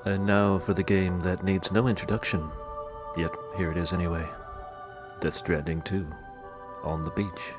And now for the game that needs no introduction, yet here it is anyway. Death Stranding 2, on the beach.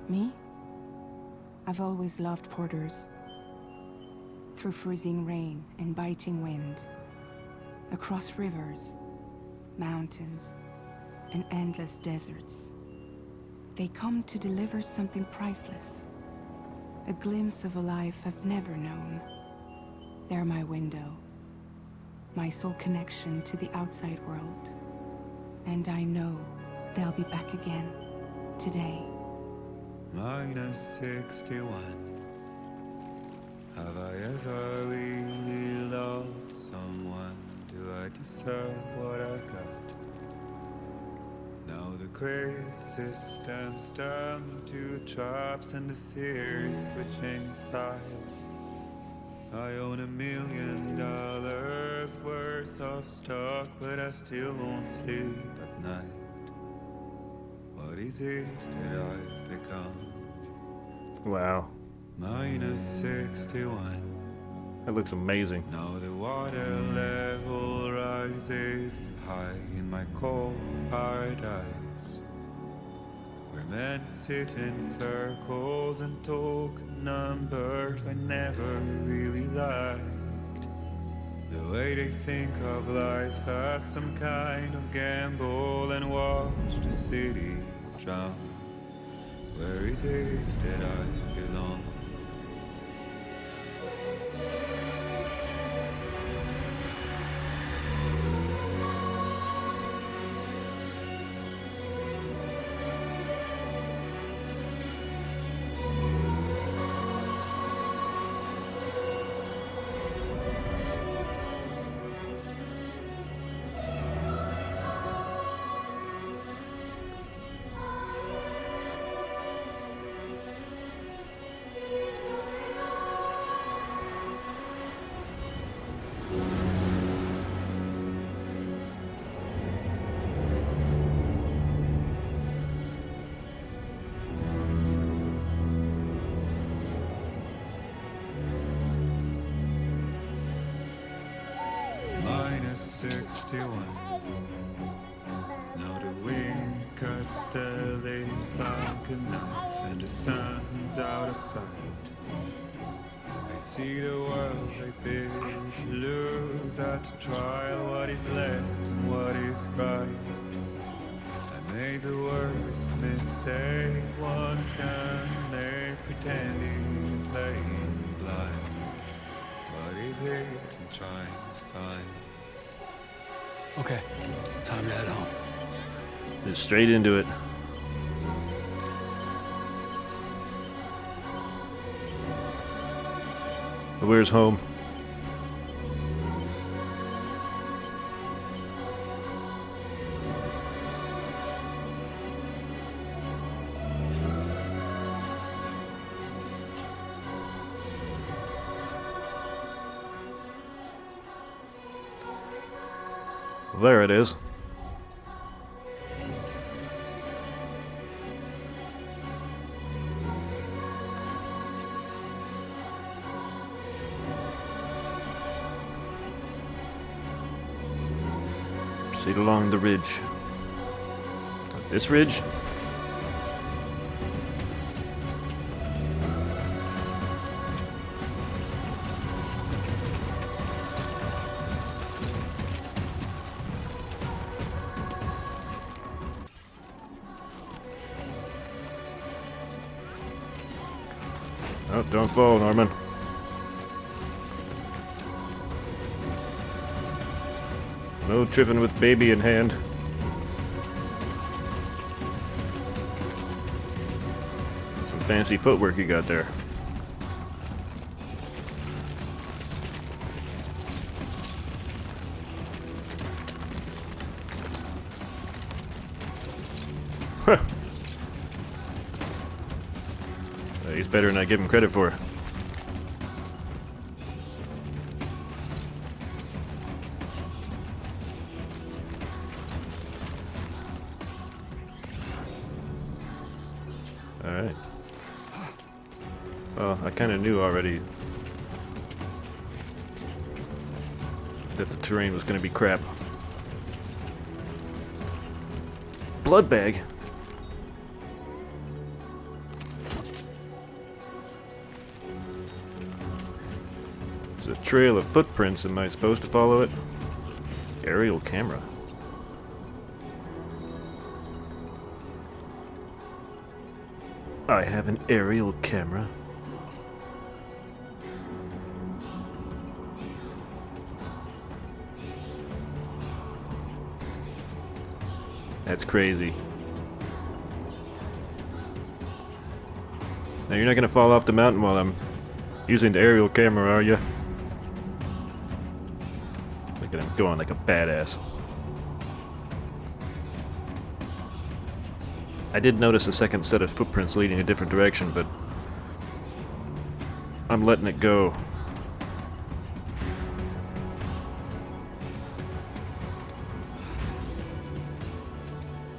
Me? I've always loved porters. Through freezing rain and biting wind, across rivers, mountains, and endless deserts. They come to deliver something priceless, a glimpse of a life I've never known. They're my window, my sole connection to the outside world. And I know they'll be back again, today. Minus 61. Have I ever really loved someone? Do I deserve what I've got? Now the gray system's turned to traps and the fears switching sides. I own $1 million worth of stock, but I still won't sleep at night. What is it that I've become? Wow, Minus 61. that looks amazing. Now the water level rises high in my cold paradise, where men sit in circles and talk numbers I never really liked. The way they think of life as some kind of gamble and watch the city drown. Where is it that I belong? Minus 61. Now the wind cuts the leaves like a knife, and the sun is out of sight. I see the world I built to lose at the trial, what is left and what is right. I made the worst mistake one can make, pretending and playing blind. What is it I'm try and find. Okay, time to head home. Just straight into it. Where's home? There it is. Proceed along the ridge. This ridge? Oh, don't fall, Norman. No tripping with baby in hand. Some fancy footwork you got there. Huh. He's better than I give him credit for. Alright. Well, I kind of knew already that the terrain was going to be crap. Blood bag? There's a trail of footprints. Am I supposed to follow it? Aerial camera. I have an aerial camera. That's crazy. Now you're not gonna fall off the mountain while I'm using the aerial camera, are you? Look at him going like a badass. I did notice a second set of footprints leading a different direction, but I'm letting it go.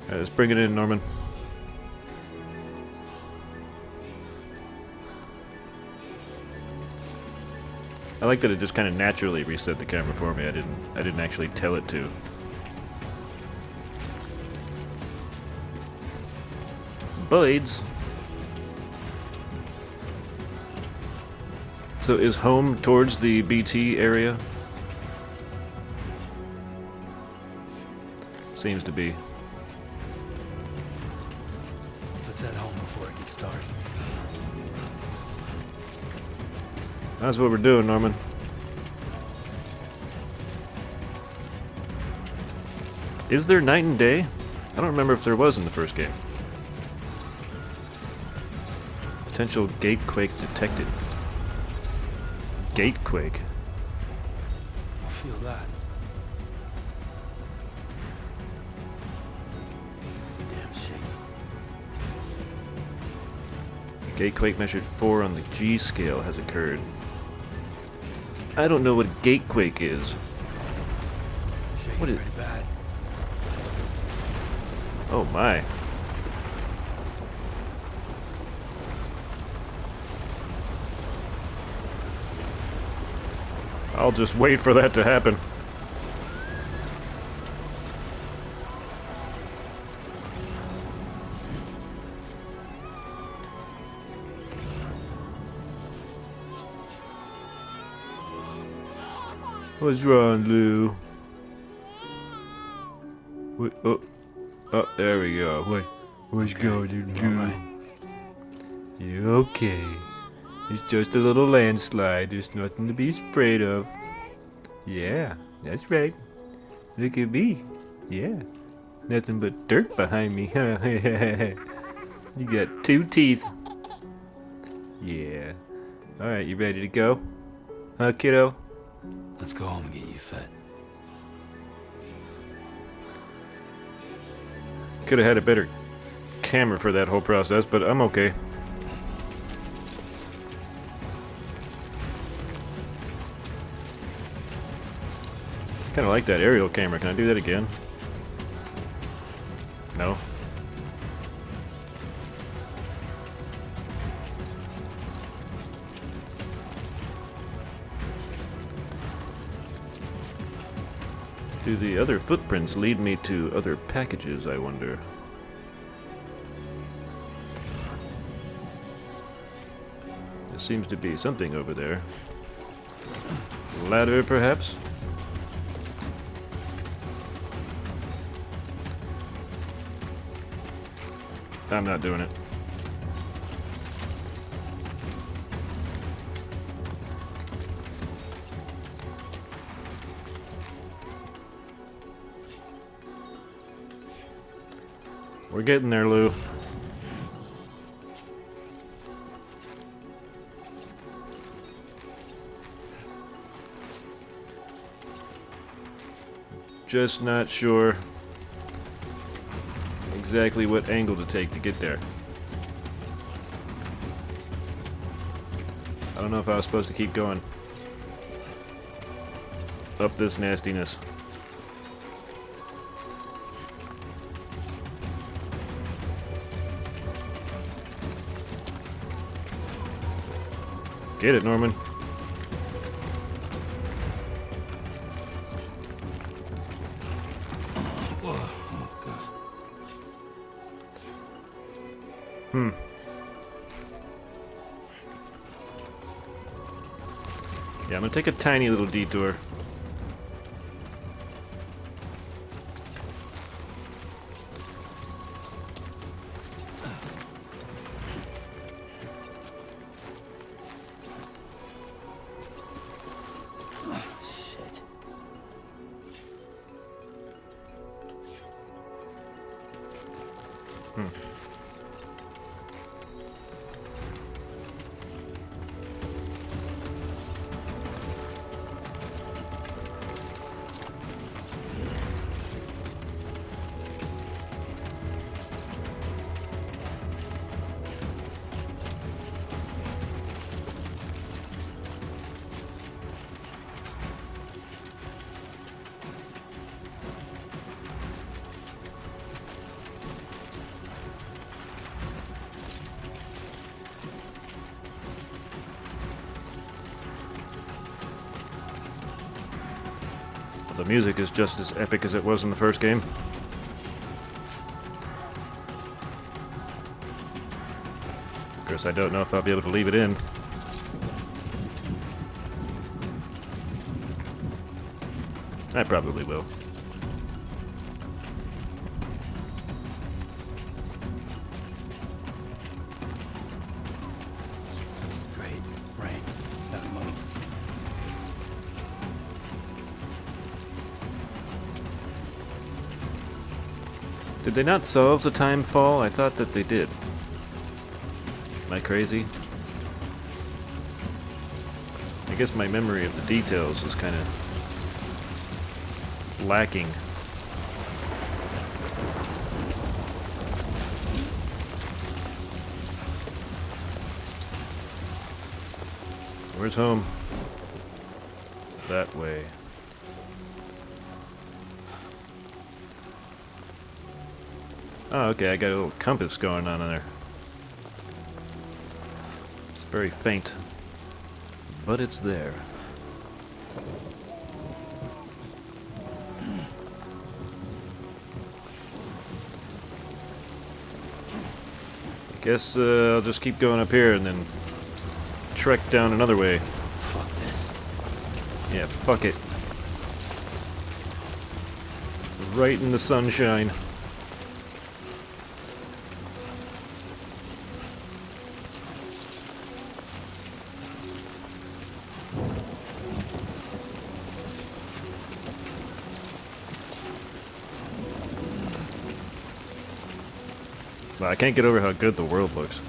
Alright, let's bring it in, Norman. I like that it just kind of naturally reset the camera for me. I didn't actually tell it to. Blades. So is home towards the BT area? Seems to be. Let's head home before it gets dark. That's what we're doing, Norman. Is there night and day? I don't remember if there was in the first game. Potential gatequake detected. Gatequake? I feel that. Damn shaky. Gatequake measured 4 on the G scale has occurred. I don't know what gatequake is. Shaky What is- pretty bad. Oh my. I'll just wait for that to happen. What's wrong, Lou? What? Oh, there we go. What's going on, Lou? Alright. You're okay. It's just a little landslide. There's nothing to be afraid of. Yeah, that's right. Look at me. Yeah. Nothing but dirt behind me. You got 2 teeth. Yeah. Alright, you ready to go? Huh, kiddo? Let's go home and get you fed. Could have had a better camera for that whole process, but I'm okay. Kind of like that aerial camera. Can I do that again? No. Do the other footprints lead me to other packages, I wonder? There seems to be something over there. Ladder, perhaps? I'm not doing it. We're getting there, Lou. Just not sure exactly what angle to take to get there. I don't know if I was supposed to keep going up this nastiness. Get it, Norman. Yeah, I'm gonna take a tiny little detour. Shit. The music is just as epic as it was in the first game. Of course, I don't know if I'll be able to leave it in. I probably will. Great. Rain. Gotta move. Did they not solve the time fall? I thought that they did. Am I crazy? I guess my memory of the details is kind of lacking. Where's home? That way. Oh, okay, I got a little compass going on in there. It's very faint, but it's there. I guess I'll just keep going up here and then trek down another way. Fuck this. Yeah, fuck it. Right in the sunshine. Well, I can't get over how good the world looks.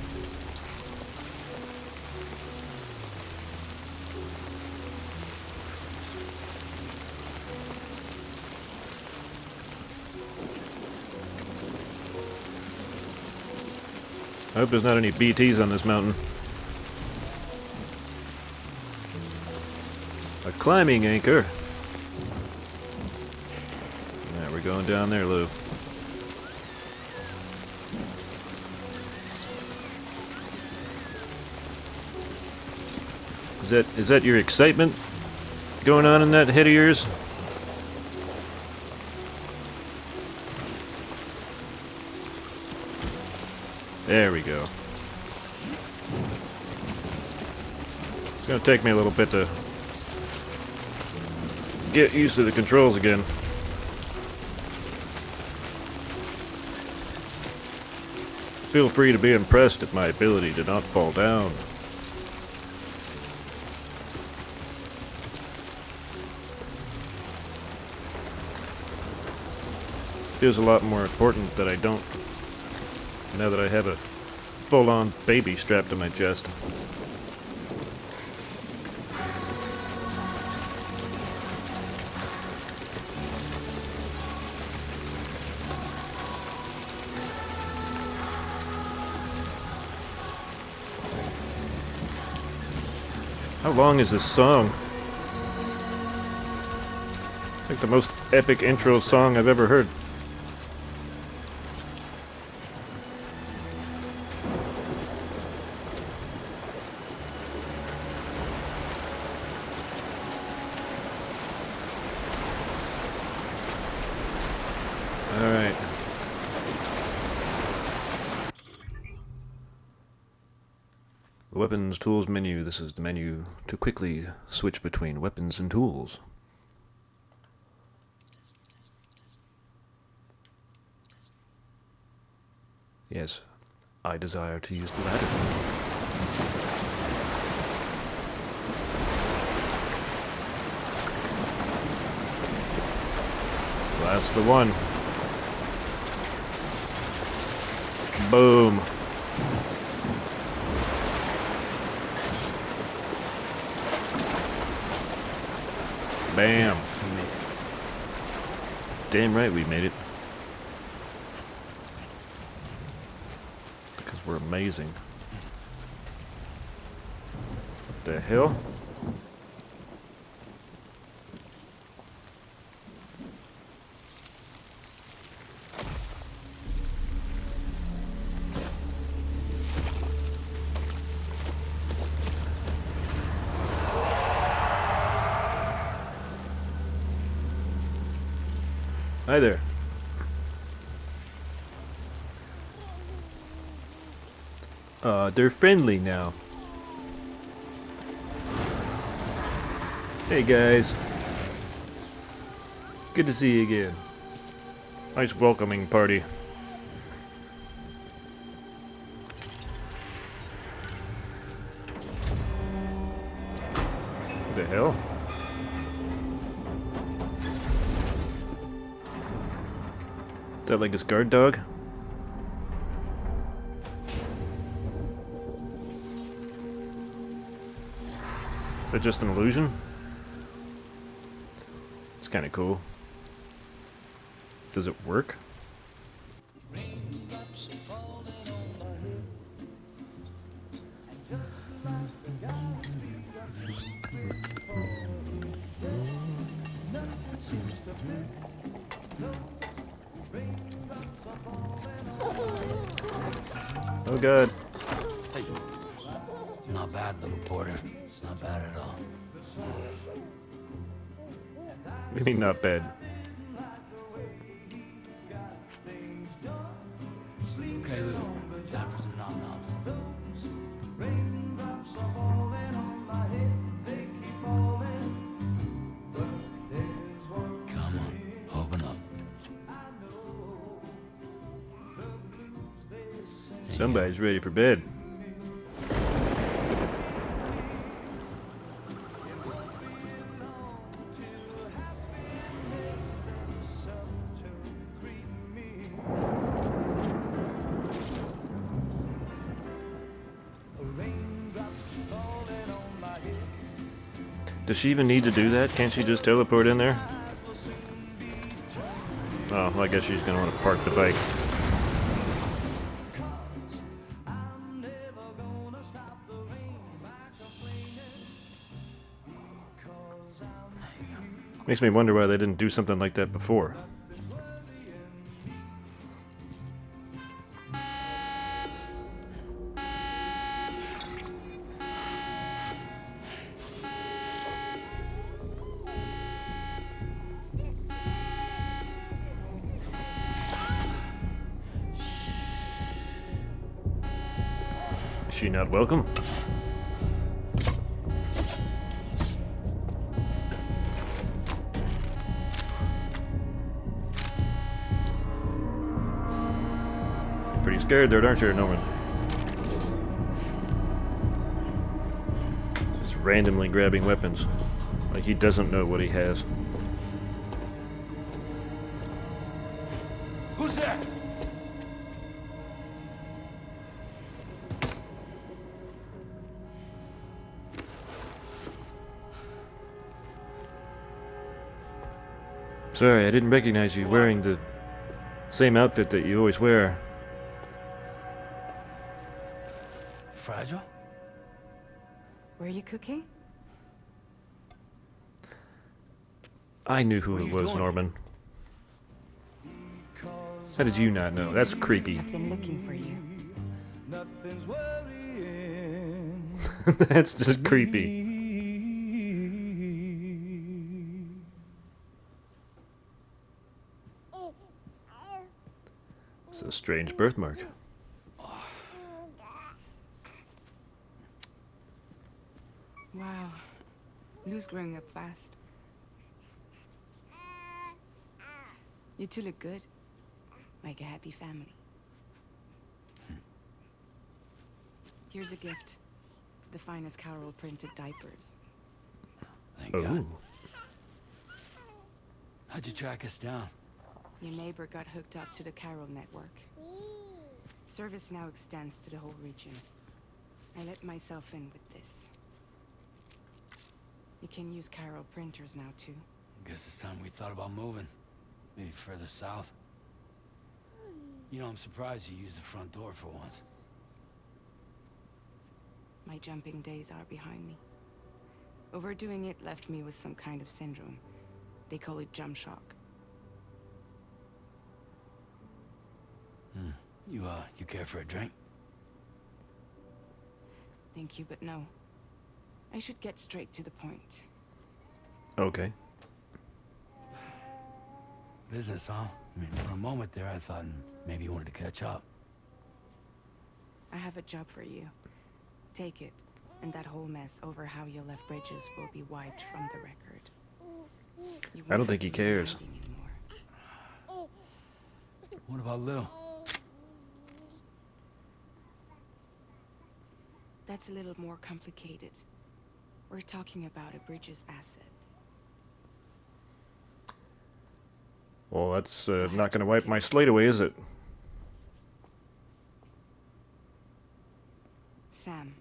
I hope there's not any BTs on this mountain. A climbing anchor. Yeah, we're going down there, Lou. Is that your excitement going on in that head of yours? There we go. It's gonna take me a little bit to get used to the controls again. Feel free to be impressed at my ability to not fall down. Feels a lot more important that I don't, now that I have a full-on baby strapped to my chest. How long is this song? It's like the most epic intro song I've ever heard. Alright. Weapons, tools menu. This is the menu to quickly switch between weapons and tools. Yes, I desire to use the ladder. Well, that's the one. Boom. Bam. Damn right we made it. Because we're amazing. What the hell? Hi there. They're friendly now. Hey guys. Good to see you again. Nice welcoming party. What the hell? Is that like his guard dog? Is that just an illusion? It's kind of cool. Does it work? Oh god. Hey. Not bad, little porter. Not bad at all. What do you mean not bad? Okay, Lou. Time for some nom-noms. Come on, open up. Somebody's ready for bed. Does she even need to do that? Can't she just teleport in there? Oh, well, I guess she's gonna want to park the bike. Makes me wonder why they didn't do something like that before. Is she not welcome? Pretty scared there, aren't you, Norman? Just randomly grabbing weapons. Like he doesn't know what he has. Who's there? Sorry, I didn't recognize you wearing the same outfit that you always wear. Fragile? Were you cooking? I knew who What are it you was, doing? Norman. How did you not know? That's creepy. I've been looking for you. That's just creepy. It's a strange birthmark. Wow. Lou's growing up fast. You two look good. Like a happy family. Here's a gift. The finest Carol printed diapers. Thank God. Oh, How'd you track us down? Your neighbor got hooked up to the Carol network. Service now extends to the whole region. I let myself in with this. You can use Carol printers now too. Guess it's time we thought about moving. Maybe further south. You know, I'm surprised you used the front door for once. My jumping days are behind me. Overdoing it left me with some kind of syndrome. They call it jump shock. You care for a drink? Thank you, but no. I should get straight to the point. okay. Business, huh? I mean, for a moment there, I thought maybe you wanted to catch up. I have a job for you. Take it, and that whole mess over how you left Bridges will be wiped from the record. You I don't won't think he have to live in cares. hiding anymore. What about Lou? That's a little more complicated. We're talking about a Bridges asset. Well, that's not going to wipe my slate away, is it? Sam,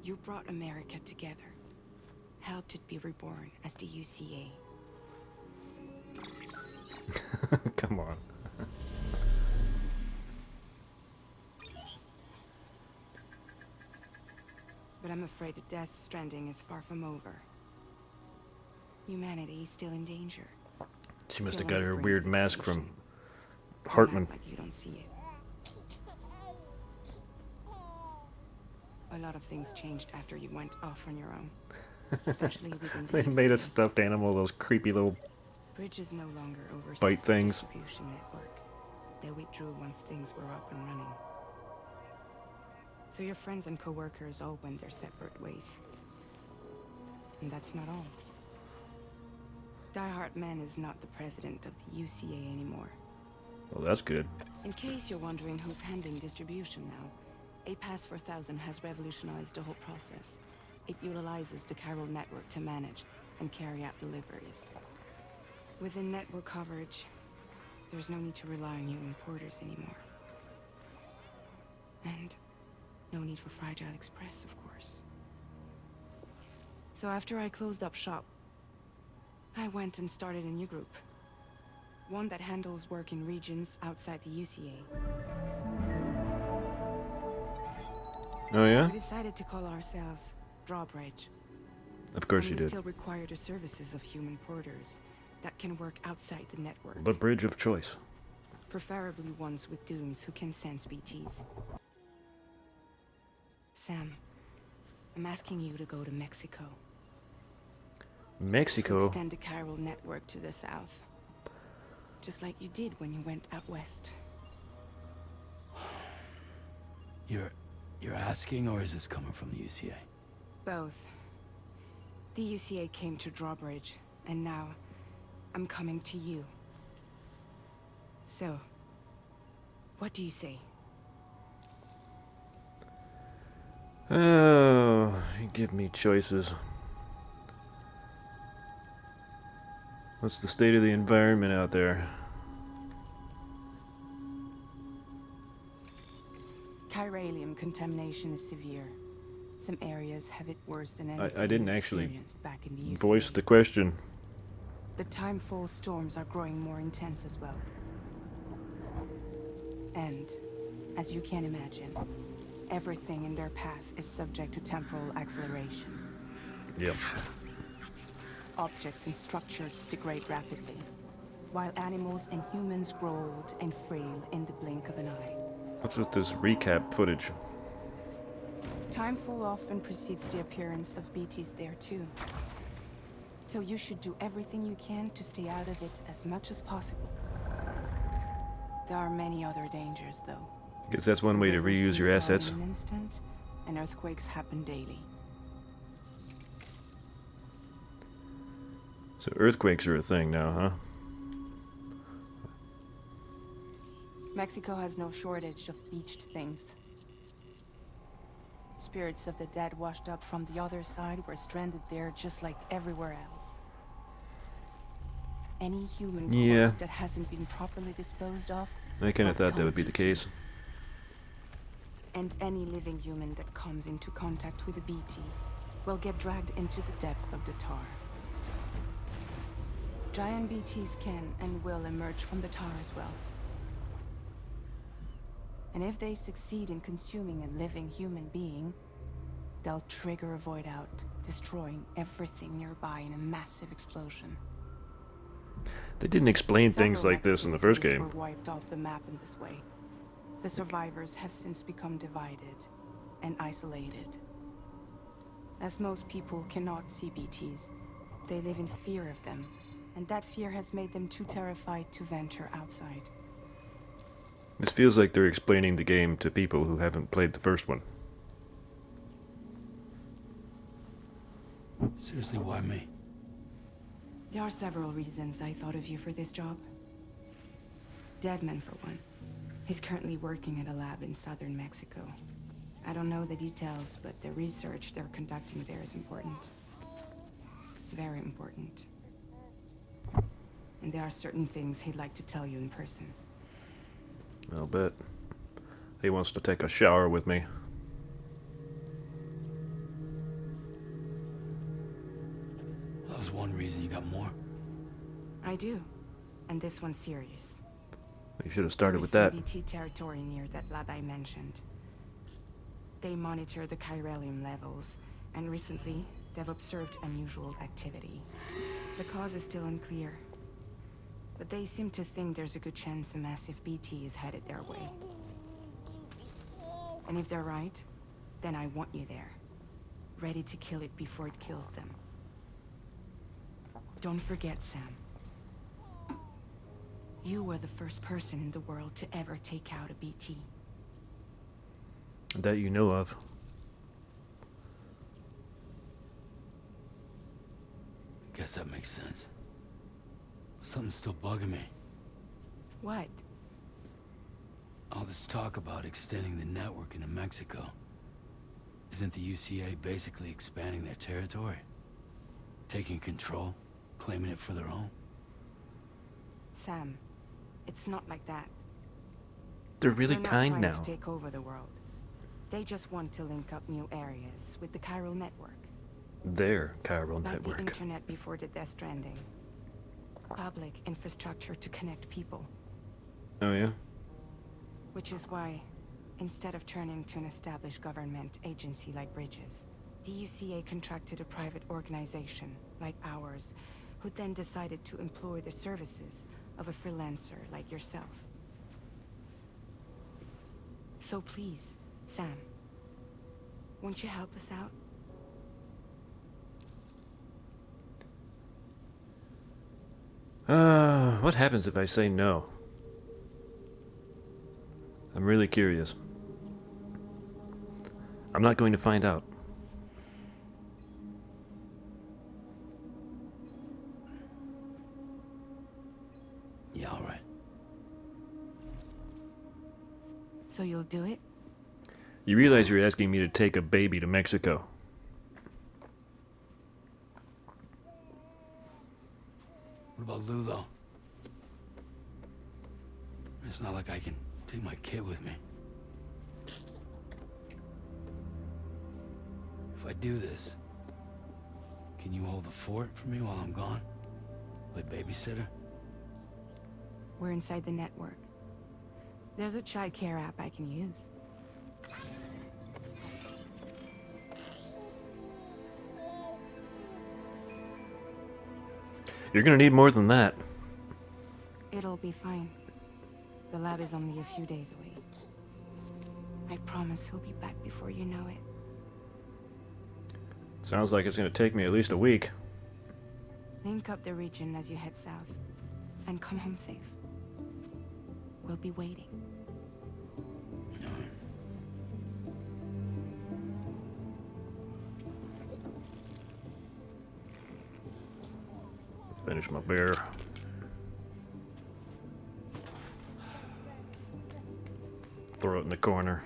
you brought America together. Helped it be reborn as the UCA. Come on. But I'm afraid the Death Stranding is far from over. Humanity is still in danger. She must Still have got on the her brink weird of mask from extinction. Don't Hartman. act like you don't see it. A lot of things changed after you went off on your own. Especially within the They made a UCA. stuffed animal, those creepy little... Bridges no longer oversees Bite the things. distribution network. They withdrew once things were up and running. So your friends and co-workers all went their separate ways. And that's not all. Die Hartman is not the president of the UCA anymore. Well, that's good. In case you're wondering who's handling distribution now, A Pass 4000 has revolutionized the whole process. It utilizes the Carol network to manage and carry out deliveries. Within network coverage, there's no need to rely on human porters anymore. And no need for Fragile Express, of course. So after I closed up shop, I went and started a new group. One that handles work in regions outside the UCA. Oh yeah? We decided to call ourselves Drawbridge. Of course And you we did. still require the services of human porters that can work outside the network. The bridge of choice. Preferably ones with dooms who can sense BTs. Sam, I'm asking you to go to Mexico. To Mexico? extend the chiral network to the south. Just like you did when you went out west. You're asking, or is this coming from the UCA? Both. The UCA came to Drawbridge, and now I'm coming to you. So, what do you say? Oh, you give me choices. What's the state of the environment out there? Chiralium contamination is severe. Some areas have it worse than anything I didn't we actually experienced back in the UCA. voice the question. The timefall storms are growing more intense as well. And, as you can imagine, everything in their path is subject to temporal acceleration. Yep. Objects and structures degrade rapidly, while animals and humans grow old and frail in the blink of an eye. What's with this recap footage? Timefall often precedes the appearance of BTs there too. So you should do everything you can to stay out of it as much as possible. There are many other dangers, though. Guess that's one way to Rivers reuse can your flood assets. in an instant, and earthquakes happen daily. So earthquakes are a thing now, huh? Mexico has no shortage of beached things. Spirits of the dead washed up from the other side were stranded there just like everywhere else. Any human Yeah. corpse that hasn't been properly disposed of I kind will of thought that become would be the BT. case. And any living human that comes into contact with a BT will get dragged into the depths of the tar. Giant BTs can and will emerge from the tar as well. And if they succeed in consuming a living human being, they'll trigger a void out, destroying everything nearby in a massive explosion. They didn't explain things Several like this in Mexican the first cities game. were wiped off the map in this way. The survivors have since become divided and isolated. As most people cannot see BTs, they live in fear of them, and that fear has made them too terrified to venture outside. This feels like they're explaining the game to people who haven't played the first one. Seriously, why me? There are several reasons I thought of you for this job. Deadman, for one. He's currently working at a lab in southern Mexico. I don't know the details, but the research they're conducting there is important. Very important. And there are certain things he'd like to tell you in person. I'll bet. He wants to take a shower with me. That was one reason. You got more? I do. And this one's serious. You should have started with There's that. some BT territory near that lab I mentioned. They monitor the chiralium levels, and recently, they've observed unusual activity. The cause is still unclear, but they seem to think there's a good chance a massive BT is headed their way. And if they're right, then I want you there, ready to kill it before it kills them. Don't forget, Sam. You were the first person in the world to ever take out a BT. That you know of. Guess that makes sense. Something's still bugging me. What? All this talk about extending the network into Mexico. Isn't the UCA basically expanding their territory? Taking control? Claiming it for their own? Sam, it's not like that. They're really They're not kind trying now. to take over the world. They just want to link up new areas with the chiral network. Their chiral Like the network. internet before the Death Stranding. Public infrastructure to connect people. Oh yeah? Which is why, instead of turning to an established government agency like Bridges, the UCA contracted a private organization, like ours, who then decided to employ the services of a freelancer like yourself. So please, Sam, won't you help us out? What happens if I say no? I'm really curious. I'm not going to find out. Yeah, all right. So you'll do it? You realize you're asking me to take a baby to Mexico. What about Lou, though? It's not like I can take my kid with me. If I do this, can you hold the fort for me while I'm gone? Play babysitter? We're inside the network. There's a child care app I can use. You're gonna need more than that. It'll be fine. The lab is only a few days away. I promise he'll be back before you know it. Sounds like it's gonna take me at least a week. Link up the region as you head south, and come home safe. We'll be waiting. Finish my beer. Throw it in the corner.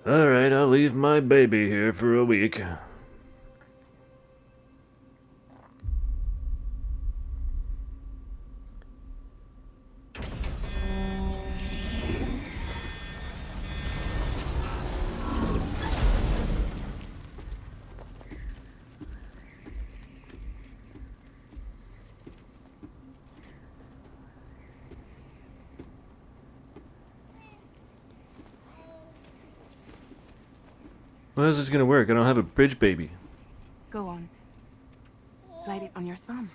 Alright, I'll leave my baby here for a week. Well, how's this gonna work? I don't have a bridge baby. Go on. Slide it on your thumb.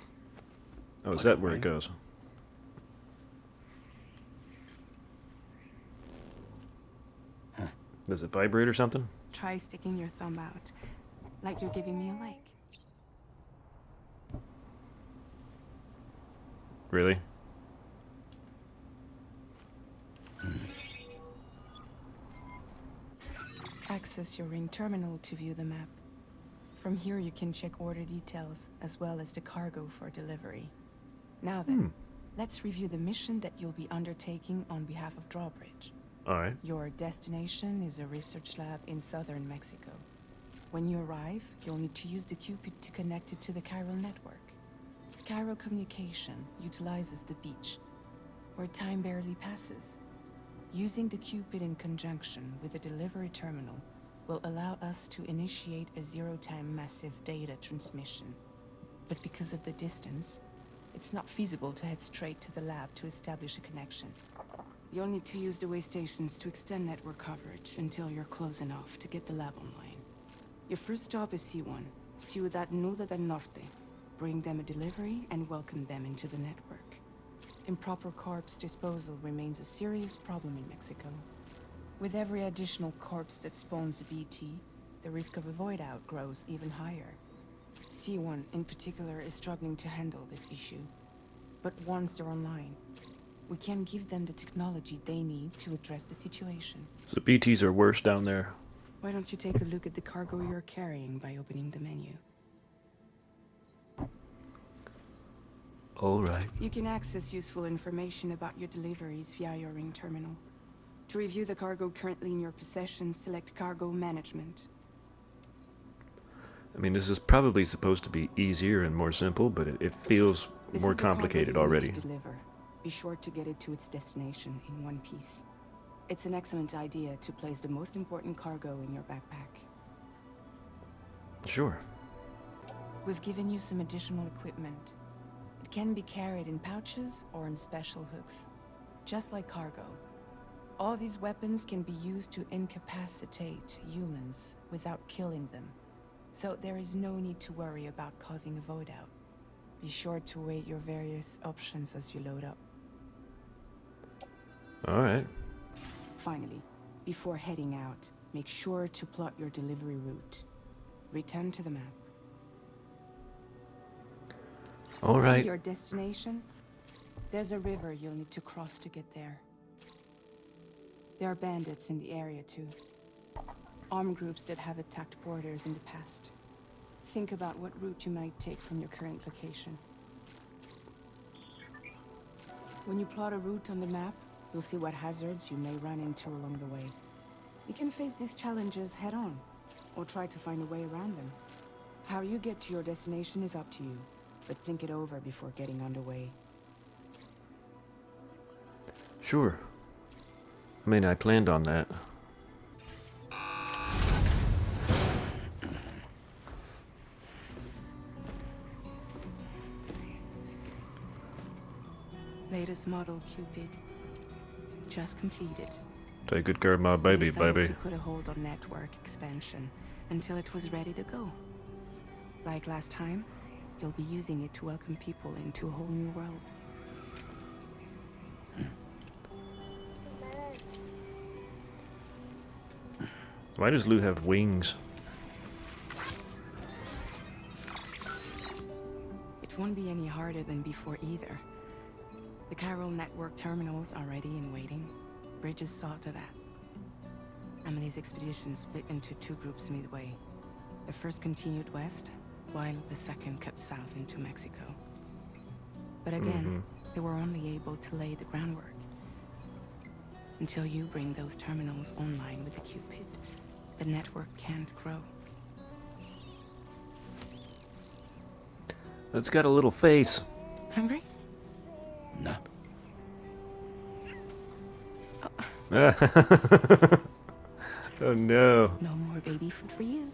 Oh, is Like that a where it ring? goes? Does it vibrate or something? Try sticking your thumb out, like you're giving me a like. Really? Access your ring terminal to view the map. From here you can check order details, as well as the cargo for delivery. Now then, let's review the mission that you'll be undertaking on behalf of Drawbridge. Alright. Your destination is a research lab in southern Mexico. When you arrive, you'll need to use the Cupid to connect it to the chiral network. Chiral communication utilizes the beach, where time barely passes. Using the Cupid in conjunction with the delivery terminal will allow us to initiate a zero-time massive data transmission. But because of the distance, it's not feasible to head straight to the lab to establish a connection. You'll need to use the way stations to extend network coverage until you're close enough to get the lab online. Your first stop is C1, Ciudad Nuda del Norte. Bring them a delivery and welcome them into the network. Improper corpse disposal remains a serious problem in Mexico. With every additional corpse that spawns a BT, the risk of a void out grows even higher. C1 in particular is struggling to handle this issue. But once they're online, we can give them the technology they need to address the situation. So BTs are worse down there. Why don't you take a look at the cargo you're carrying by opening the menu? Alright. You can access useful information about your deliveries via your ring terminal. To review the cargo currently in your possession, select Cargo Management. I mean, this is probably supposed to be easier and more simple, but it feels This more is the cargo complicated you need already. to deliver. Be sure to get it to its destination in one piece. It's an excellent idea to place the most important cargo in your backpack. Sure. We've given you some additional equipment. It can be carried in pouches or in special hooks, just like cargo. All these weapons can be used to incapacitate humans without killing them. So there is no need to worry about causing a void out. Be sure to weigh your various options as you load up. Alright. Finally, before heading out, make sure to plot your delivery route. Return to the map. Alright. See your destination? There's a river you'll need to cross to get there. There are bandits in the area too. Armed groups that have attacked borders in the past. Think about what route you might take from your current location. When you plot a route on the map, you'll see what hazards you may run into along the way. You can face these challenges head-on, or try to find a way around them. How you get to your destination is up to you, but think it over before getting underway. Sure. I mean, I planned on that. Latest model Cupid. Just completed. Take good care of my baby, Decided baby. to put a hold on network expansion until it was ready to go. Like last time, you'll be using it to welcome people into a whole new world. Why does Lou have wings? It won't be any harder than before either. The chiral network terminals are ready and waiting. Bridges saw to that. Emily's expedition split into two groups midway. The first continued west, while the second cut south into Mexico. But again, they were only able to lay the groundwork. Until you bring those terminals online with the Cupid, the network can't grow. It's got a little face. Hungry? No. Oh no. No more baby food for you.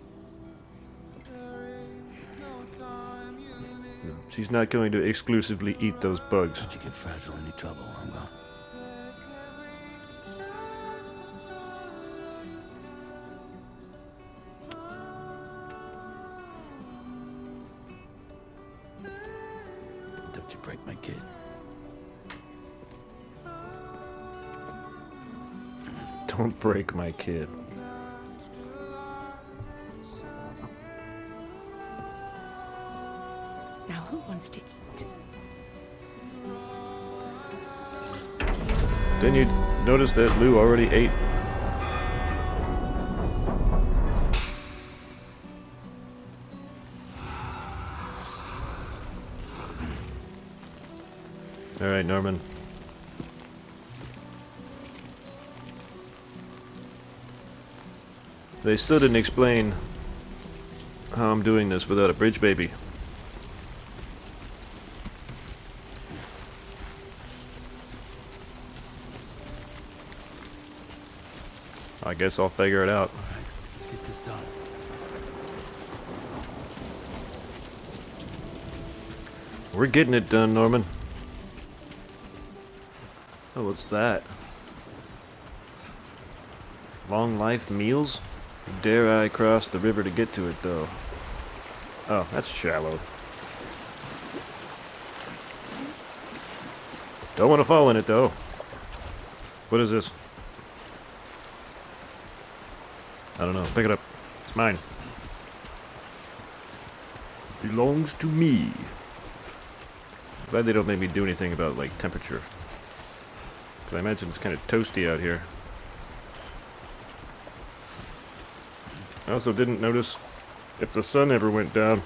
She's not going to exclusively eat those bugs. Don't you get fragile any trouble while I'm gone. Don't you break my kid. Don't break my kid. Now who wants to eat? Didn't you notice that Lou already ate? Alright, Norman. They still didn't explain how I'm doing this without a bridge baby. I guess I'll figure it out. Alright, let's get this done. We're getting it done, Norman. Oh, what's that? Long life meals? Dare I cross the river to get to it, though? Oh, that's shallow. Don't want to fall in it, though. What is this? I don't know. Pick it up. It's mine. Belongs to me. Glad they don't make me do anything about, like, temperature. Because I imagine it's kind of toasty out here. I also didn't notice if the sun ever went down.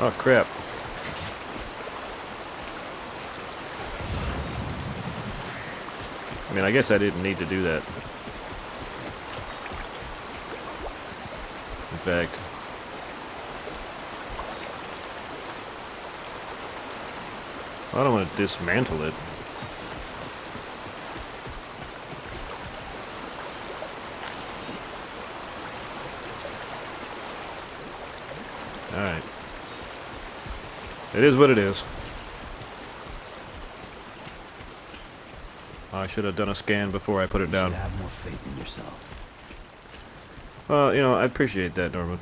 Oh crap. mean, I guess I didn't need to do that. In fact, I don't want to dismantle it. Alright. It is what it is. I should have done a scan before I put it down. You should have more faith in yourself. Well, you know, I appreciate that, Norman.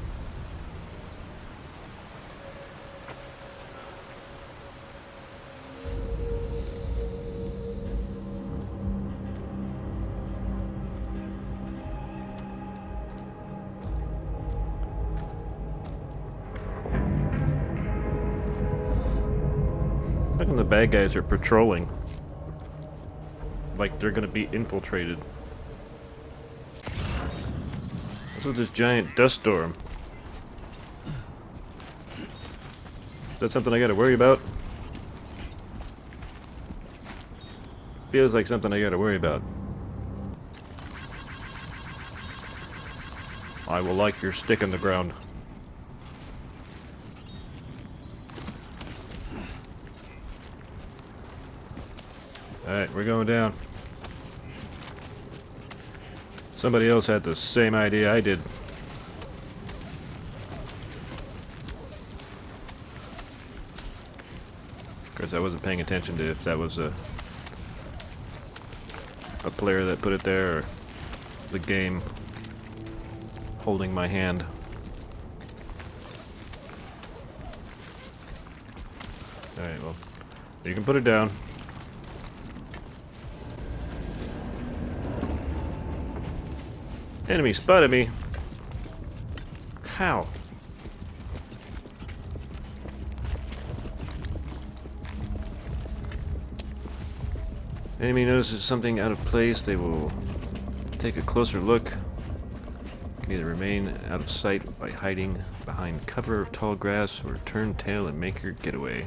Look, the bad guys are patrolling. Like they're gonna be infiltrated. What's with this giant dust storm? Is that something I gotta worry about? Feels like something I gotta worry about. I will like your stick in the ground. Alright, we're going down. Somebody else had the same idea I did. Of course, I wasn't paying attention to if that was a player that put it there or the game holding my hand. Alright, well, you can put it down. Enemy spotted me. How? Enemy notices something out of place, they will take a closer look. Can either remain out of sight by hiding behind cover of tall grass or turn tail and make your getaway.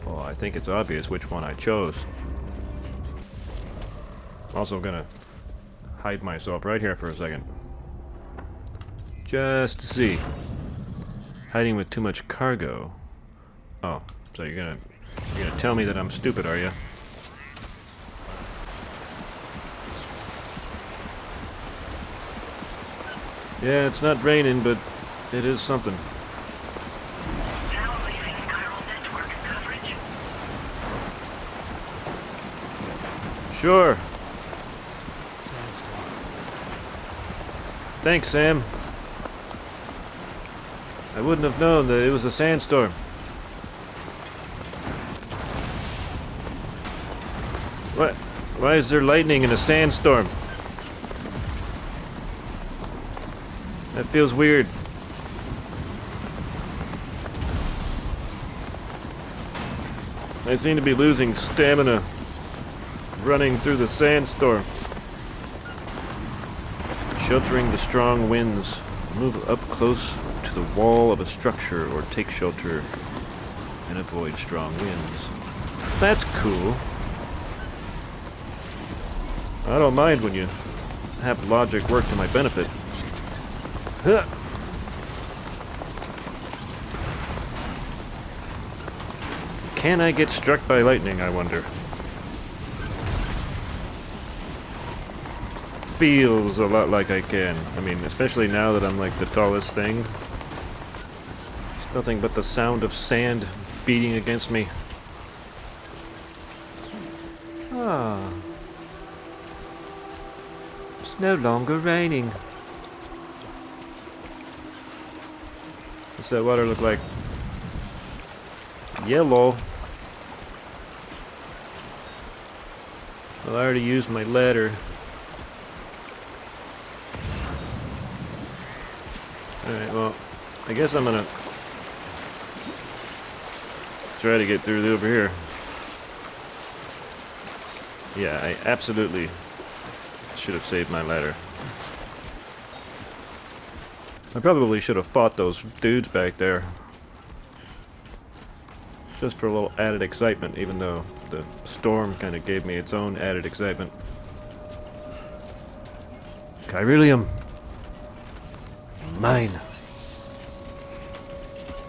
Well, I think it's obvious which one I chose. Also gonna hide myself right here for a second. Just to see. Hiding with too much cargo. Oh, so you're gonna tell me that I'm stupid, are you? Yeah, it's not raining, but it is something. Now leaving chiral network coverage. Sure. Thanks, Sam. I wouldn't have known that it was a sandstorm. What? Why is there lightning in a sandstorm? That feels weird. I seem to be losing stamina running through the sandstorm. Sheltering the strong winds, move up close to the wall of a structure or take shelter and avoid strong winds. That's cool. I don't mind when you have logic work to my benefit. Huh. Can I get struck by lightning, I wonder? Feels a lot like I can. I mean, especially now that I'm like the tallest thing. It's nothing but the sound of sand beating against me. Ah. It's no longer raining. What's that water look like? Yellow. Well, I already used my ladder. Alright, well, I guess I'm gonna try to get through over here. Yeah, I absolutely should have saved my ladder. I probably should have fought those dudes back there. Just for a little added excitement, even though the storm kind of gave me its own added excitement. Chiralium! Mine!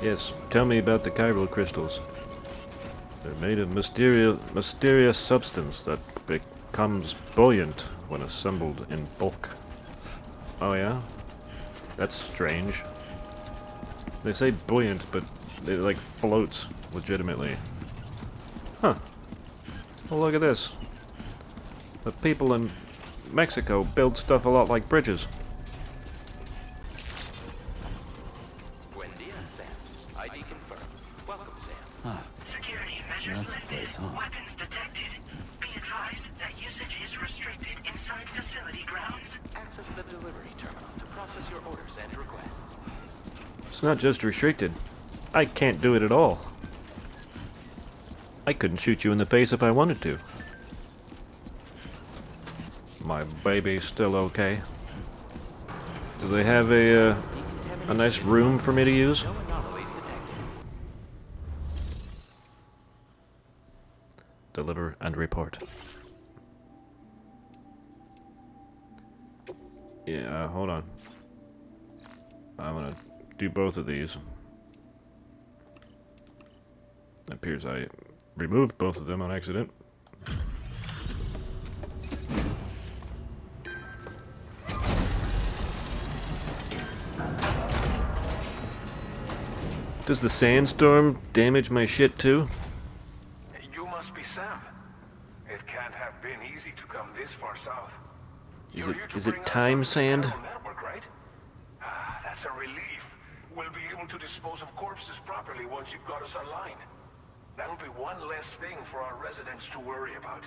Yes, tell me about the chiral crystals. They're made of mysterious substance that becomes buoyant when assembled in bulk. Oh yeah? That's strange. They say buoyant, but it like floats legitimately. Huh. Well, look at this. The people in Mexico build stuff a lot like bridges. Buen dia, Sam. ID confirmed. Welcome, Sam. Ah, Security measures that's the lifted. place, huh? Weapons detected. Be advised that usage is restricted inside facility grounds. Access the delivery terminal to process your orders and requests. It's not just restricted. I can't do it at all. I couldn't shoot you in the face if I wanted to. My baby's still okay. Do they have a nice room for me to use? No anomalies detected. Deliver and report. Yeah, hold on. I'm gonna do both of these. It appears I removed both of them on accident. Does the sandstorm damage my shit too? You must be Sam. It can't have been easy to come this far south. Is it time sand? Network, right? Ah, that's a relief. We'll be able to dispose of corpses properly once you've got us online. That'll be one less thing for our residents to worry about.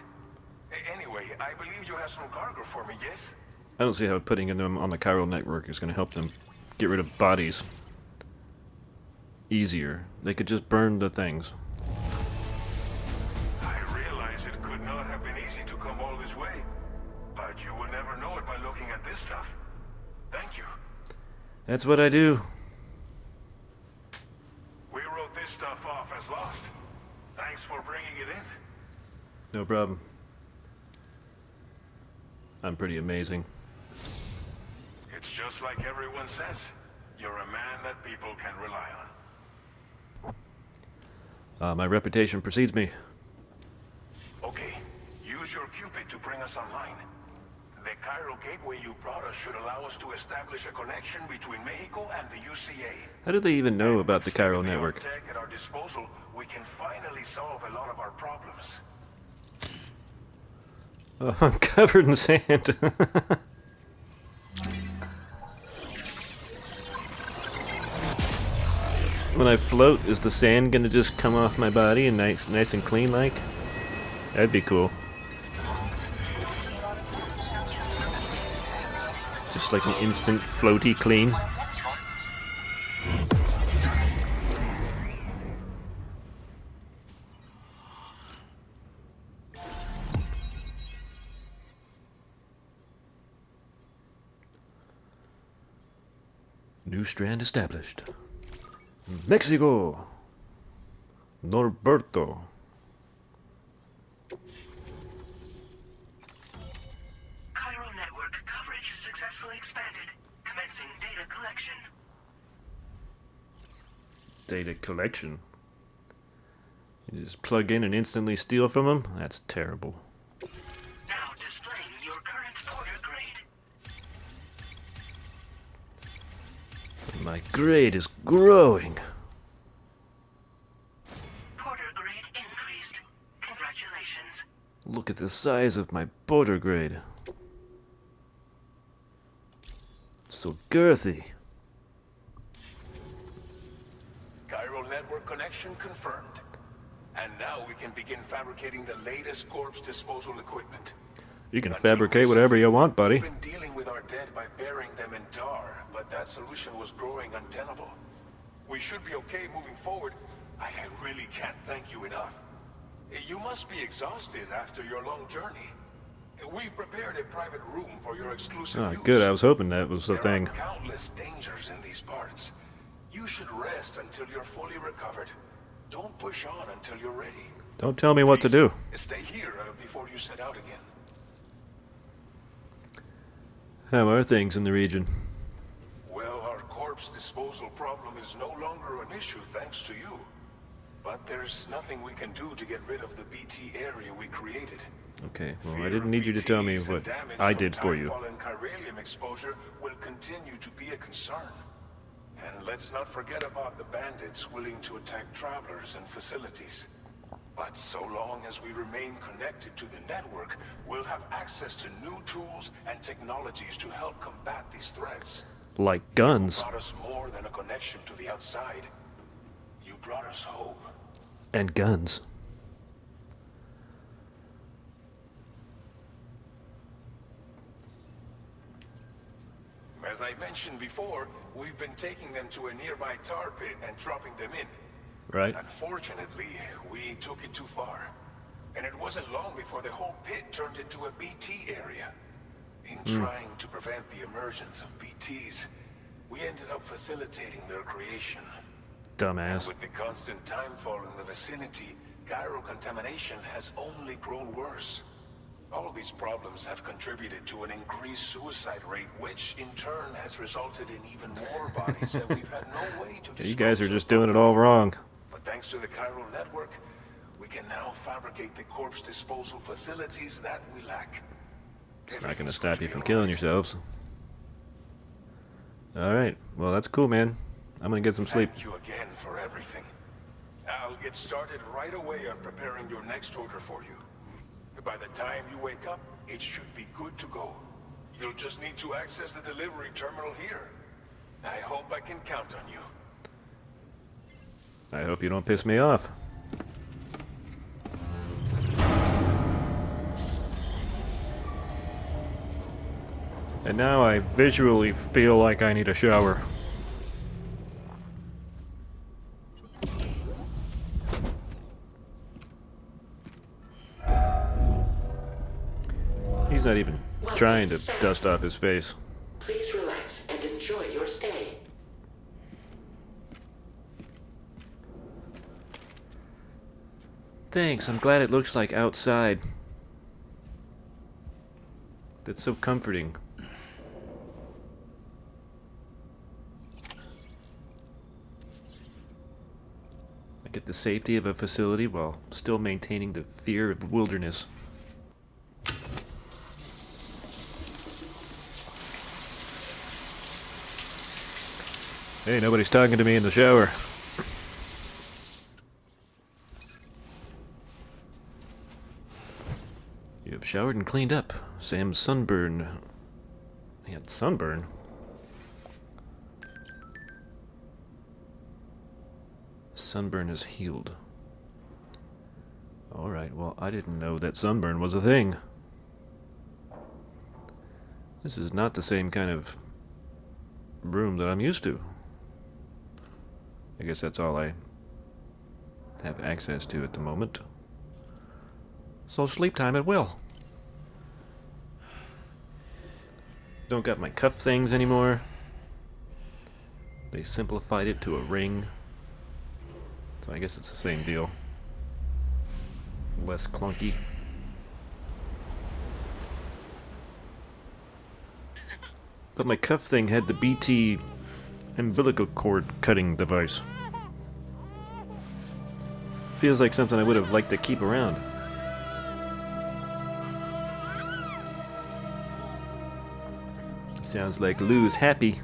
Anyway, I believe you have some cargo for me, yes? I don't see how putting them on the chiral network is going to help them get rid of bodies easier. They could just burn the things. I realize it could not have been easy to come all this way, but you would never know it by looking at this stuff. Thank you. That's what I do. We wrote this stuff off as lost. Thanks for bringing it in. No problem. I'm pretty amazing. It's just like everyone says. You're a man that people can rely on. My reputation precedes me. Okay, use your Cupid to bring us online. The chiral gateway you brought us should allow us to establish a connection between Mexico and the UCA. How do they even know about the chiral With network? tech at our disposal, we can finally solve a lot of our problems. Oh, I'm covered in sand. When I float, is the sand gonna just come off my body and nice and clean like? That'd be cool. Just like an instant floaty clean. New strand established. Mexico! Norberto. Chiral network coverage successfully expanded. Commencing data collection. Data collection. You just plug in and instantly steal from them? That's terrible. Now displaying your current order grade. My grade is growing. Porter grade increased. Congratulations. Look at the size of my border grade. So girthy. Chiral network connection confirmed. And now we can begin fabricating the latest corpse disposal equipment. You can Until fabricate whatever you want, buddy. We've been dealing with our dead by burying them in tar, but that solution was growing untenable. We should be okay moving forward. I really can't thank you enough. You must be exhausted after your long journey. We've prepared a private room for your exclusive Oh, use. good. I was hoping that was the There thing. are countless dangers in these parts. You should rest until you're fully recovered. Don't push on until you're ready. Don't tell me what to do. Stay here before you set out again. How are things in the region? Well, our corpse disposal problem is no longer an issue thanks to you. But there's nothing we can do to get rid of the BT area we created. Okay, well, I didn't need you to tell me what I did for you. And chiralium exposure will continue to be a concern. And let's not forget about the bandits willing to attack travelers and facilities. But so long as we remain connected to the network, we'll have access to new tools and technologies to help combat these threats. Like guns. You brought us more than a connection to the outside. You brought us hope. And guns. As I mentioned before, we've been taking them to a nearby tar pit and dropping them in. Right. Unfortunately, we took it too far. And it wasn't long before the whole pit turned into a BT area. In trying to prevent the emergence of BTs, we ended up facilitating their creation. Dumbass. With the constant timefall in the vicinity, gyro contamination has only grown worse. All these problems have contributed to an increased suicide rate, which in turn has resulted in even more bodies that we've had no way to dispose. You guys are just doing it all wrong. But thanks to the chiral network, we can now fabricate the corpse disposal facilities that we lack. It's not going to stop you from killing yourselves. Alright, well that's cool, man. I'm going to get some sleep. Thank you again for everything. I'll get started right away on preparing your next order for you. By the time you wake up, it should be good to go. You'll just need to access the delivery terminal here. I hope I can count on you. I hope you don't piss me off. And now I visually feel like I need a shower. He's not even trying to dust off his face. Please relax and enjoy your stay. Thanks, I'm glad it looks like outside. That's so comforting. I get the safety of a facility while still maintaining the fear of wilderness. Hey, nobody's talking to me in the shower. You have showered and cleaned up. Sam's sunburn. He had sunburn? Sunburn is healed. Alright, well, I didn't know that sunburn was a thing. This is not the same kind of room that I'm used to. I guess that's all I have access to at the moment. So sleep time at will. Don't got my cuff things anymore. They simplified it to a ring. So I guess it's the same deal. Less clunky. But my cuff thing had the BT umbilical cord cutting device. Feels like something I would have liked to keep around. Sounds like Lou's happy.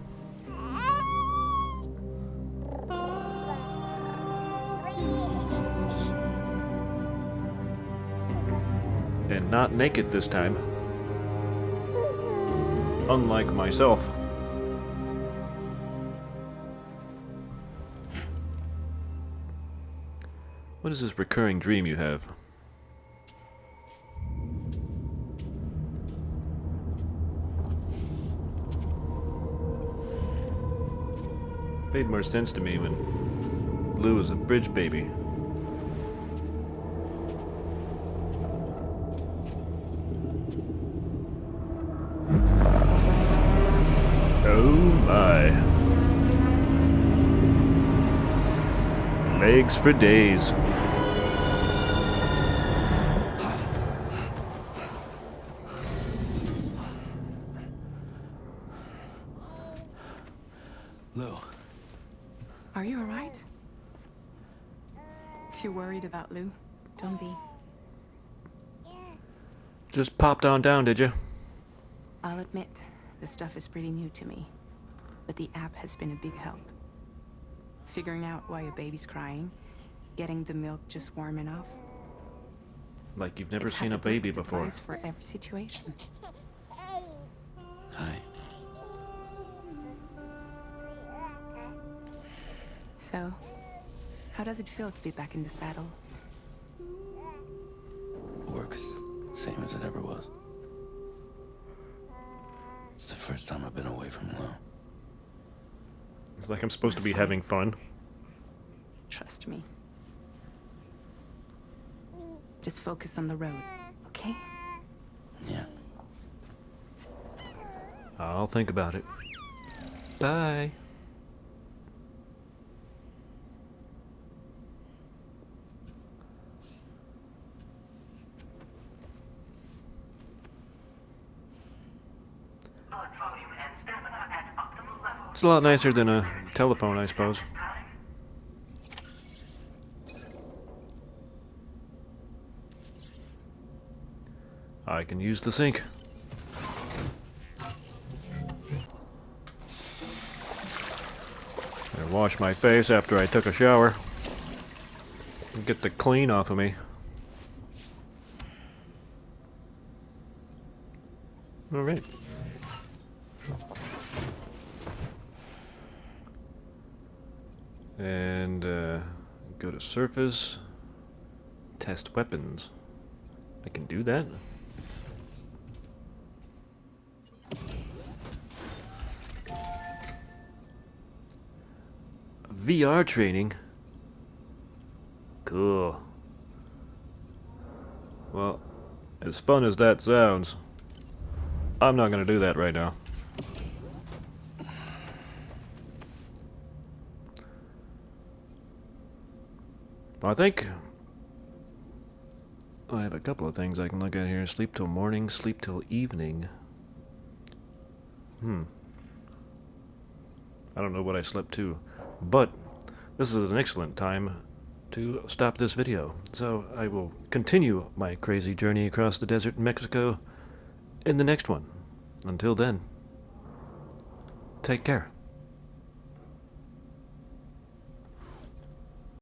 And not naked this time. Unlike myself. What is this recurring dream you have? Made more sense to me when Lou was a bridge baby. Oh my. Legs for days. Lou, Are you alright? If you're worried about Lou, don't be. Just popped on down, did you? I'll admit, the stuff is pretty new to me. But the app has been a big help. Figuring out why a baby's crying, getting the milk just warm enough. Like you've never It's had seen the a baby perfect before. advice for every situation. hi. So, how does it feel to be back in the saddle? Works same as it ever was. It's the first time I've been away from Lou. It's like I'm supposed to be Fine. having fun. Trust me. Just focus on the road, okay? Yeah. I'll think about it. Bye. Blood volume and stamina at optimal levels. It's a lot nicer than a telephone, I suppose. Time. I can use the sink. I wash my face after I took a shower. Get the clean off of me. Alright. And go to surface. Test weapons. I can do that. VR training. Cool. Well, as fun as that sounds, I'm not gonna do that right now. I think I have a couple of things I can look at here. Sleep till morning, sleep till evening. I don't know what I slept to, but this is an excellent time to stop this video. So I will continue my crazy journey across the desert in Mexico in the next one. Until then, take care.